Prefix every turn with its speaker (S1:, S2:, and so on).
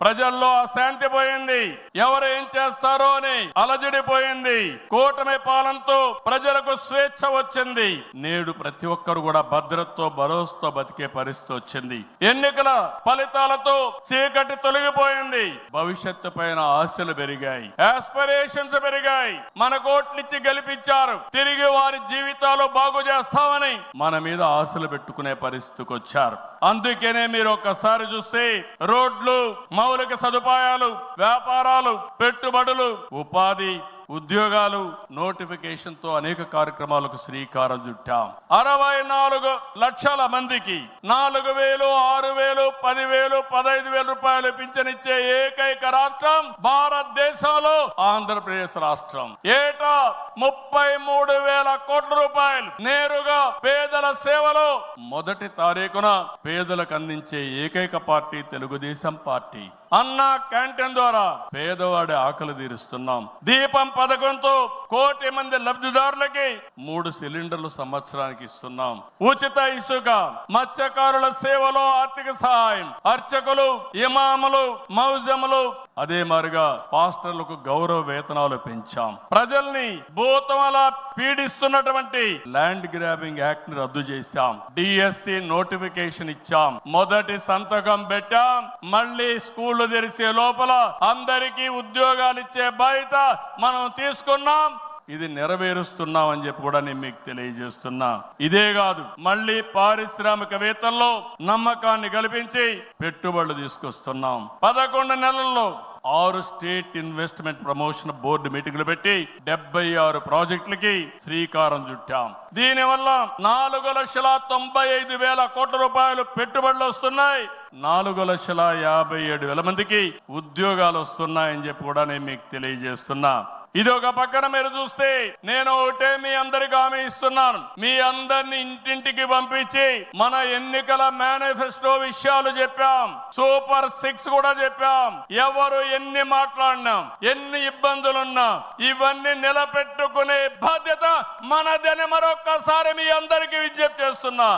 S1: ప్రజల్లో అశాంతి పోయింది. ఎవరు ఏం చేస్తారో అని అలజడిపోయింది. కూటమి పాలనతో ప్రజలకు స్వేచ్ఛ వచ్చింది. నేడు ప్రతి ఒక్కరు కూడా భద్రతతో భరోసాతో బతికే పరిస్థితి వచ్చింది. ఎన్నికల ఫలితాలతో చీకటి తొలగిపోయింది. భవిష్యత్తు పైన ఆశలు పెరిగాయి, ఆస్పిరేషన్స్ పెరిగాయి. మన కోట్లిచ్చి గెలిపించారు, తిరిగి వారి జీవితాలు బాగు చేస్తామని మన మీద ఆశలు పెట్టుకునే పరిస్థితికి వచ్చారు. అందుకనే మీరు ఒక్కసారి చూస్తే రోడ్లు, మౌలిక సదుపాయాలు, వ్యాపారాలు, పెట్టుబడులు, ఉపాధి, ఉద్యోగాలు, నోటిఫికేషన్ తో అనేక కార్యక్రమాలకు శ్రీకారం చుట్టాం. 64 లక్షల మందికి 4,000, 6,000, 10,000, 15,000 రూపాయలు పింఛనిచ్చే ఏకైక రాష్ట్రం భారతదేశంలో ఆంధ్రప్రదేశ్ రాష్ట్రం. ఏటా 33,000 కోట్ల రూపాయలు నేరుగా పేదల సేవలో మొదటి తారీఖున పేదలకు అందించే ఏకైక పార్టీ తెలుగుదేశం పార్టీ. అన్నా క్యాంటీన్ ద్వారా పేదవాడి ఆకలి తీరుస్తున్నాం. దీపం పథకంతో 1 కోటి మంది లబ్ధిదారులకి 3 సిలిండర్లు సంవత్సరానికి ఇస్తున్నాం. ఉచిత ఇసుక, మత్స్యకారుల సేవలో ఆర్థిక సహాయం, అర్చకులు, ఇమాములు, మౌజములు, అదే మారిగా పాస్టర్లకు గౌరవ వేతనాలు పెంచాం. ప్రజల్ని భూతమలా పీడిస్తున్నటువంటి ల్యాండ్ గ్రాబింగ్ యాక్ట్ ని రద్దు చేశాం. డిఎస్సి నోటిఫికేషన్ ఇచ్చాం. మొదటి సంతకం పెట్టాం. మళ్ళీ స్కూళ్లు తెరిసే లోపల అందరికీ ఉద్యోగాలు ఇచ్చే బాధ్యత మనం తీసుకున్నాం. ఇది నెరవేరుస్తున్నాం అని చెప్పి కూడా నేను మీకు తెలియజేస్తున్నా. ఇదే కాదు, మళ్ళీ పారిశ్రామికవేత్తల్లో నమ్మకాన్ని కల్పించి పెట్టుబడులు తీసుకొస్తున్నాం. 11 నెలల్లో 6 స్టేట్ ఇన్వెస్ట్మెంట్ ప్రమోషన్ బోర్డు మీటింగ్లు పెట్టి 76 ప్రాజెక్టులకి శ్రీకారం చుట్టాం. దీనివల్ల 4,95,000 కోట్ల రూపాయలు పెట్టుబడులు వస్తున్నాయి. 4,57,000 మందికి ఉద్యోగాలు వస్తున్నాయని చెప్పి కూడా నేను మీకు తెలియజేస్తున్నా. ఇది ఒక పక్కన మీరు చూస్తే నేను ఒకటే మీ అందరికి హామీ ఇస్తున్నాను. మీ అందరిని ఇంటింటికి పంపించి మన ఎన్నికల మేనిఫెస్టో విషయాలు చెప్పాం. సూపర్ 6 కూడా చెప్పాం. ఎవరు ఎన్ని మాట్లాడినా, ఎన్ని ఇబ్బందులున్నా ఇవన్నీ నిలబెట్టుకునే బాధ్యత మనదని మరొక్కసారి మీ అందరికీ విజ్ఞప్తి చేస్తున్నా.